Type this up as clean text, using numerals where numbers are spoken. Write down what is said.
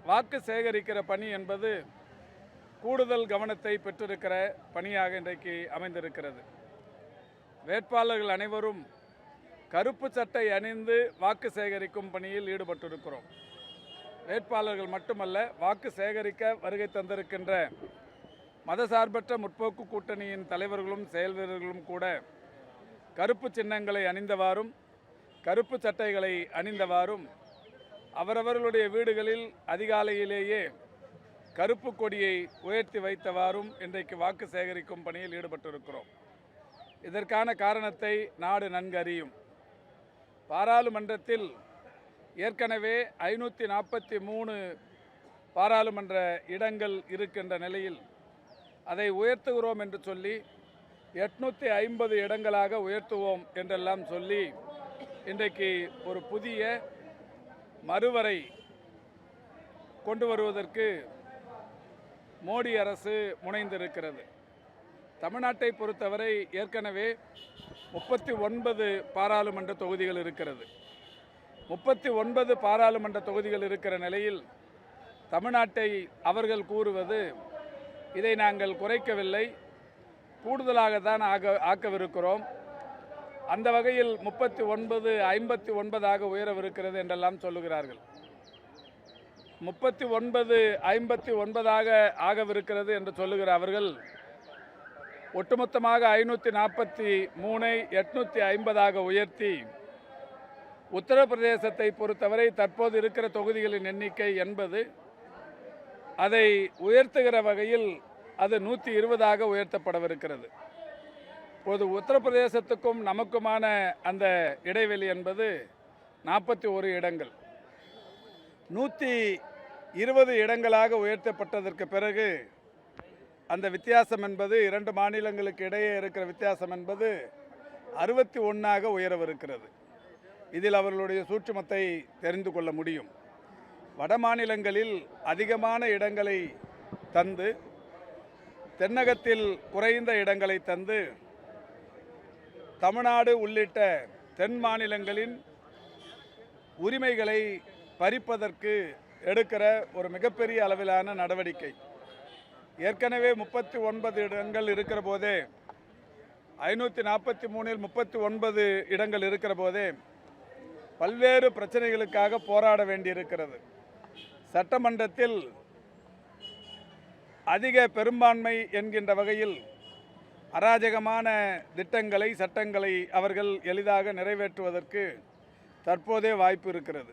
வாக்கு சேகரிக்கிற பணி என்பது கூடுதல் கவனத்தை பெற்றிருக்கிற பணியாக இன்றைக்கு அமைந்திருக்கிறது. வேட்பாளர்கள் அனைவரும் கருப்பு சட்டை அணிந்து வாக்கு சேகரிக்கும் பணியில் ஈடுபட்டிருக்கிறோம். வேட்பாளர்கள் மட்டுமல்ல, வாக்கு சேகரிக்க வருகை தந்திருக்கின்ற மதசார்பற்ற முற்போக்கு கூட்டணியின் தலைவர்களும் செயல் வீரர்களும் கூட கருப்பு சின்னங்களை அணிந்தவாறும் கருப்பு சட்டைகளை அணிந்தவாறும் அவரவர்களுடைய வீடுகளில் அதிகாலையிலேயே கருப்பு கொடியை உயர்த்தி வைத்தவாறும் இன்றைக்கு வாக்கு சேகரிக்கும் பணியில் ஈடுபட்டிருக்கிறோம். இதற்கான காரணத்தை நாடு நன்கு அறியும். பாராளுமன்றத்தில் ஏற்கனவே 543 பாராளுமன்ற இடங்கள் இருக்கின்ற நிலையில் அதை உயர்த்துகிறோம் என்று சொல்லி 850 இடங்களாக உயர்த்துவோம் என்றெல்லாம் சொல்லி இன்றைக்கு ஒரு புதிய மறுவரை கொண்டு வருவதற்கு மோடி அரசு முனைந்திருக்கிறது. தமிழ்நாட்டை பொறுத்தவரை ஏற்கனவே 39 பாராளுமன்ற தொகுதிகள் இருக்கிறது. 39 பாராளுமன்ற தொகுதிகள் இருக்கிற நிலையில் தமிழ்நாட்டை அவர்கள் கூறுவது, இதை நாங்கள் குறைக்கவில்லை, கூடுதலாகத்தான் ஆக்கவிருக்கிறோம், அந்த வகையில் 39 59ஆக உயரவிருக்கிறது என்றெல்லாம் சொல்லுகிறார்கள். 39 59ஆக ஆகவிருக்கிறது என்று சொல்லுகிற அவர்கள் ஒட்டுமொத்தமாக 543ஐ 850ஆக உயர்த்தி உத்தரப்பிரதேசத்தை பொறுத்தவரை தற்போது இருக்கிற தொகுதிகளின் எண்ணிக்கை 80, அதை உயர்த்துகிற வகையில் அது 120ஆக உயர்த்தப்படவிருக்கிறது. இப்போது உத்தரப்பிரதேசத்துக்கும் நமக்குமான அந்த இடைவெளி என்பது 41 இடங்கள். 120 இடங்களாக உயர்த்தப்பட்டதற்கு பிறகு அந்த வித்தியாசம் என்பது 2 மாநிலங்களுக்கு இடையே இருக்கிற வித்தியாசம் என்பது 61ஆக உயரவிருக்கிறது. இதில் அவர்களுடைய சூட்சுமத்தை தெரிந்து கொள்ள முடியும். வட மாநிலங்களில் அதிகமான இடங்களை தந்து, தென்னகத்தில் குறைந்த இடங்களை தந்து, தமிழ்நாடு உள்ளிட்ட தென் மாநிலங்களின் உரிமைகளை பறிப்பதற்கு எடுக்கிற ஒரு மிகப்பெரிய அளவிலான நடவடிக்கை. ஏற்கனவே 39 இடங்கள் இருக்கிற போதே, 543இல் 39 இடங்கள் இருக்கிற போதே பல்வேறு பிரச்சனைகளுக்காக போராட வேண்டியிருக்கிறது. சட்டமன்றத்தில் அதிக பெரும்பான்மை என்கின்ற வகையில் அராஜகமான திட்டங்களை, சட்டங்களை அவர்கள் எளிதாக நிறைவேற்றுவதற்கு தற்போதே வாய்ப்பு இருக்கிறது.